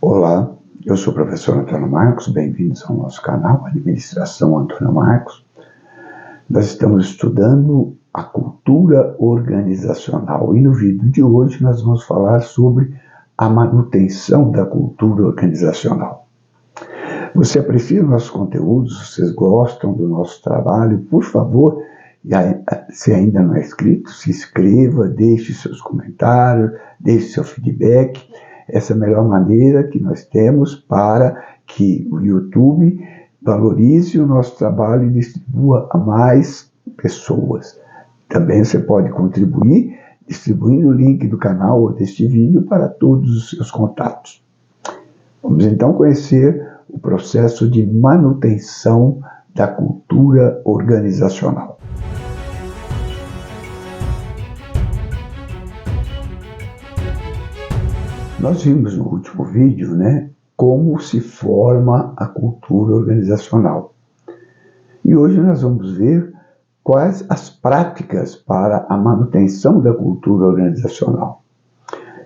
Olá, eu sou o professor Antônio Marcos, bem-vindos ao nosso canal Administração Antônio Marcos. Nós estamos estudando a cultura organizacional e no vídeo de hoje nós vamos falar sobre a manutenção da cultura organizacional. Você aprecia nossos conteúdos, vocês gostam do nosso trabalho, por favor, se ainda não é inscrito, se inscreva, deixe seus comentários, deixe seu feedback. Essa é a melhor maneira que nós temos para que o YouTube valorize o nosso trabalho e distribua a mais pessoas. Também você pode contribuir distribuindo o link do canal ou deste vídeo para todos os seus contatos. Vamos então conhecer o processo de manutenção da cultura organizacional. Nós vimos no último vídeo, como se forma a cultura organizacional. E hoje nós vamos ver quais as práticas para a manutenção da cultura organizacional.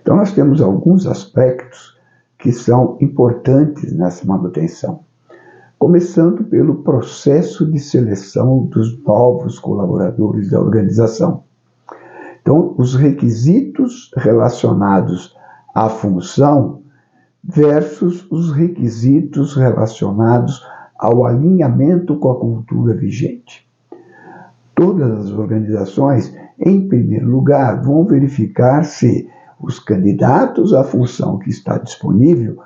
Então nós temos alguns aspectos que são importantes nessa manutenção. Começando pelo processo de seleção dos novos colaboradores da organização. Então, os requisitos relacionados à função versus os requisitos relacionados ao alinhamento com a cultura vigente. Todas as organizações, em primeiro lugar, vão verificar se os candidatos à função que está disponível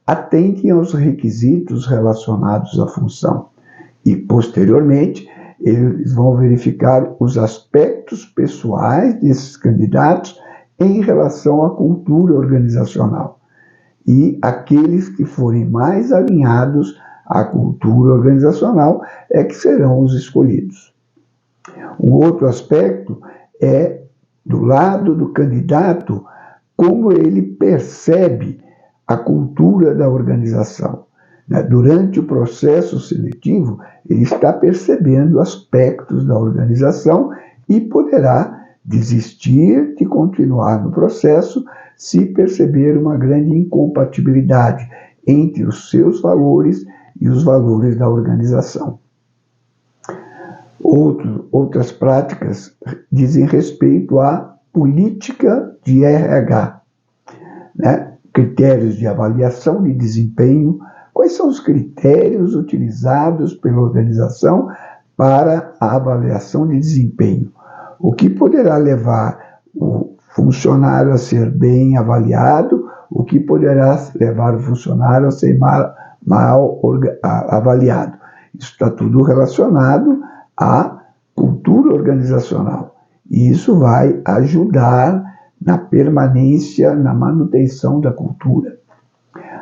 atendem aos requisitos relacionados à função e, posteriormente, eles vão verificar os aspectos pessoais desses candidatos em relação à cultura organizacional e aqueles que forem mais alinhados à cultura organizacional é que serão os escolhidos. Um outro aspecto é, do lado do candidato, como ele percebe a cultura da organização. Durante o processo seletivo, ele está percebendo aspectos da organização e poderá desistir de continuar no processo se perceber uma grande incompatibilidade entre os seus valores e os valores da organização. Outras práticas dizem respeito à política de RH, critérios de avaliação de desempenho. Quais são os critérios utilizados pela organização para a avaliação de desempenho? O que poderá levar o funcionário a ser bem avaliado, o que poderá levar o funcionário a ser mal avaliado. Isso está tudo relacionado à cultura organizacional. E isso vai ajudar na permanência, na manutenção da cultura.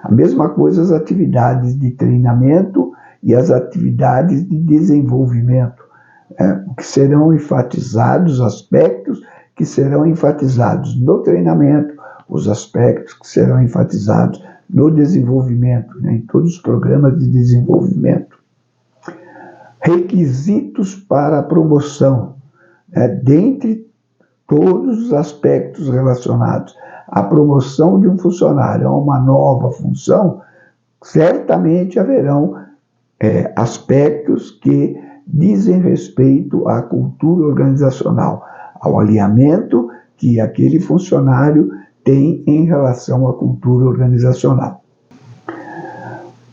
A mesma coisa as atividades de treinamento e as atividades de desenvolvimento, que serão enfatizados, os aspectos que serão enfatizados no treinamento, os aspectos que serão enfatizados no desenvolvimento, em todos os programas de desenvolvimento. Requisitos para a promoção, dentre todos os aspectos relacionados à promoção de um funcionário a uma nova função, certamente haverão aspectos que dizem respeito à cultura organizacional, ao alinhamento que aquele funcionário tem em relação à cultura organizacional.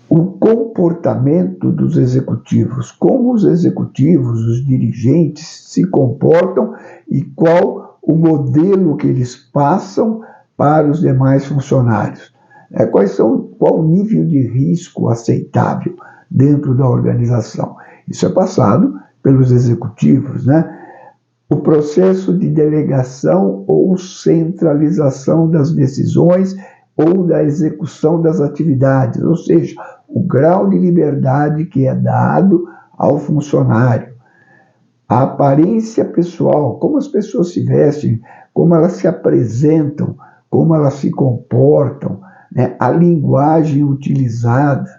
O comportamento dos executivos, como os executivos, os dirigentes se comportam e qual o modelo que eles passam para os demais funcionários. Qual o nível de risco aceitável dentro da organização? Isso é passado pelos executivos, O processo de delegação ou centralização das decisões ou da execução das atividades, ou seja, o grau de liberdade que é dado ao funcionário. A aparência pessoal, como as pessoas se vestem, como elas se apresentam, como elas se comportam, a linguagem utilizada,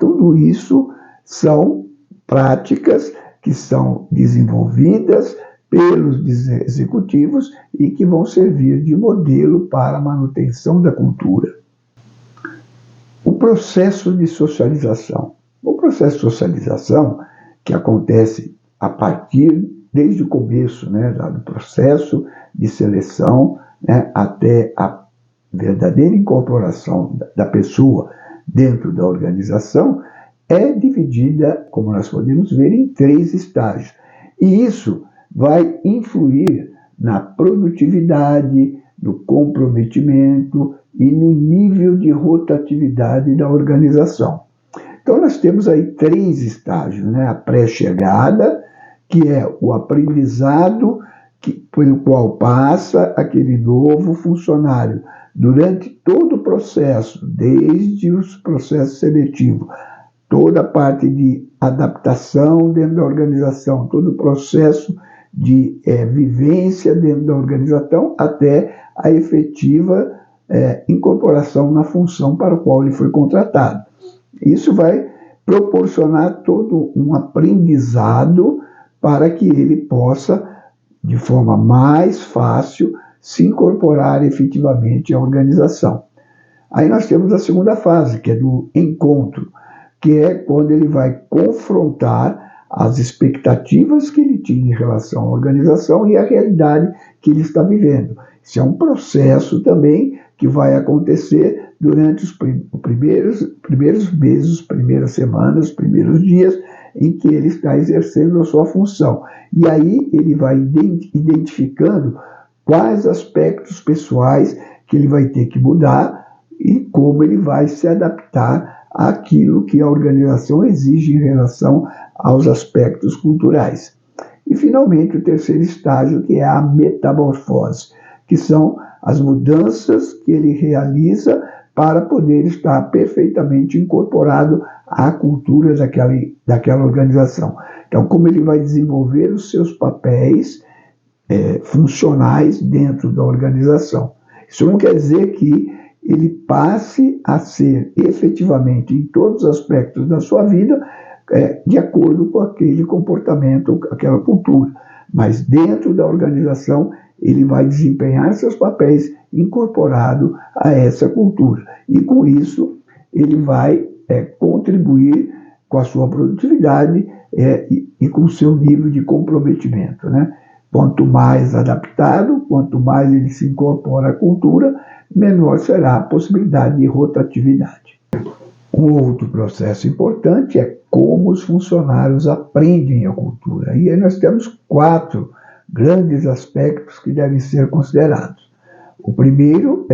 tudo isso são práticas que são desenvolvidas pelos executivos e que vão servir de modelo para a manutenção da cultura. O processo de socialização. O processo de socialização, que acontece a partir, desde o começo, né, do processo de seleção, né, até a verdadeira incorporação da pessoa dentro da organização, é dividida, como nós podemos ver, em 3 estágios. E isso vai influir na produtividade, no comprometimento e no nível de rotatividade da organização. Então, nós temos aí 3 estágios, né? A pré-chegada, que é o aprendizado pelo qual passa aquele novo funcionário durante todo o processo, desde os processos seletivos, toda a parte de adaptação dentro da organização, todo o processo de vivência dentro da organização, até a efetiva incorporação na função para a qual ele foi contratado. Isso vai proporcionar todo um aprendizado para que ele possa, de forma mais fácil, se incorporar efetivamente à organização. Aí nós temos a segunda fase, que é do encontro, que é quando ele vai confrontar as expectativas que ele tinha em relação à organização e à realidade que ele está vivendo. Isso é um processo também que vai acontecer durante os primeiros meses, as primeiras semanas, os primeiros dias em que ele está exercendo a sua função. E aí ele vai identificando quais aspectos pessoais que ele vai ter que mudar e como ele vai se adaptar àquilo que a organização exige em relação aos aspectos culturais. E, finalmente, o terceiro estágio, que é a metamorfose, que são as mudanças que ele realiza para poder estar perfeitamente incorporado à cultura daquela organização. Então, como ele vai desenvolver os seus papéis funcionais dentro da organização. Isso não quer dizer que ele passe a ser efetivamente, em todos os aspectos da sua vida, de acordo com aquele comportamento, aquela cultura. Mas dentro da organização, ele vai desempenhar seus papéis incorporado a essa cultura. E com isso, ele vai contribuir com a sua produtividade e com o seu nível de comprometimento, né? Quanto mais adaptado, quanto mais ele se incorpora à cultura, menor será a possibilidade de rotatividade. Um outro processo importante é como os funcionários aprendem a cultura. E aí nós temos 4 grandes aspectos que devem ser considerados. O primeiro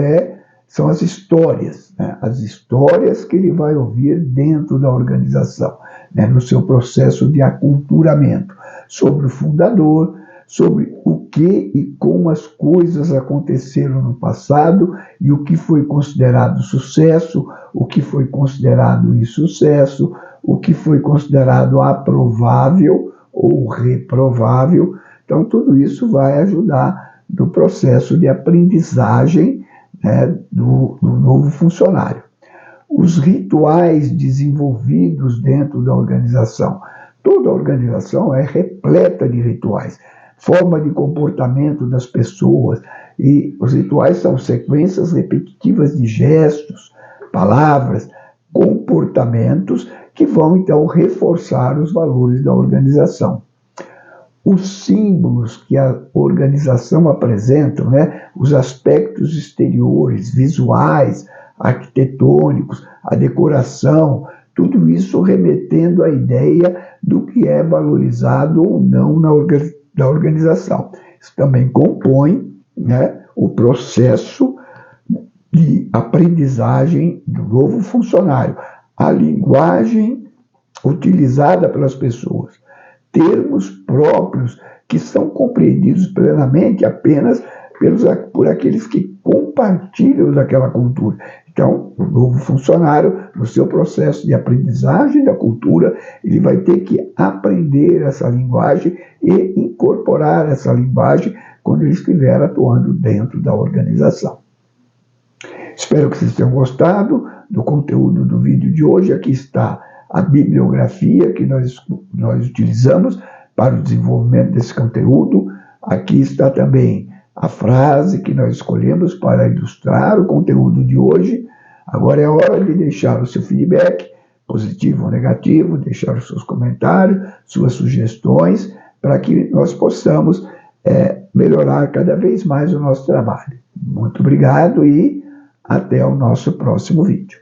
são as histórias, né? As histórias que ele vai ouvir dentro da organização, né? No seu processo de aculturamento, sobre o fundador, sobre o que e como as coisas aconteceram no passado e o que foi considerado sucesso, o que foi considerado insucesso, o que foi considerado aprovável ou reprovável. Então, tudo isso vai ajudar no processo de aprendizagem, né, do novo funcionário. Os rituais desenvolvidos dentro da organização. Toda a organização é repleta de rituais. Forma de comportamento das pessoas, e os rituais são sequências repetitivas de gestos, palavras, comportamentos que vão então reforçar os valores da organização. Os símbolos que a organização apresenta, né, os aspectos exteriores, visuais, arquitetônicos, a decoração, tudo isso remetendo à ideia do que é valorizado ou não da organização. Isso também compõe, né, o processo de aprendizagem do novo funcionário, a linguagem utilizada pelas pessoas, termos próprios que são compreendidos plenamente apenas por aqueles que compartilham daquela cultura. Então, o novo funcionário, no seu processo de aprendizagem da cultura, ele vai ter que aprender essa linguagem e incorporar essa linguagem quando ele estiver atuando dentro da organização. Espero que vocês tenham gostado do conteúdo do vídeo de hoje. Aqui está a bibliografia que nós utilizamos para o desenvolvimento desse conteúdo. Aqui está também a frase que nós escolhemos para ilustrar o conteúdo de hoje. Agora é hora de deixar o seu feedback, positivo ou negativo, deixar os seus comentários, suas sugestões, para que nós possamos melhorar cada vez mais o nosso trabalho. Muito obrigado e até o nosso próximo vídeo.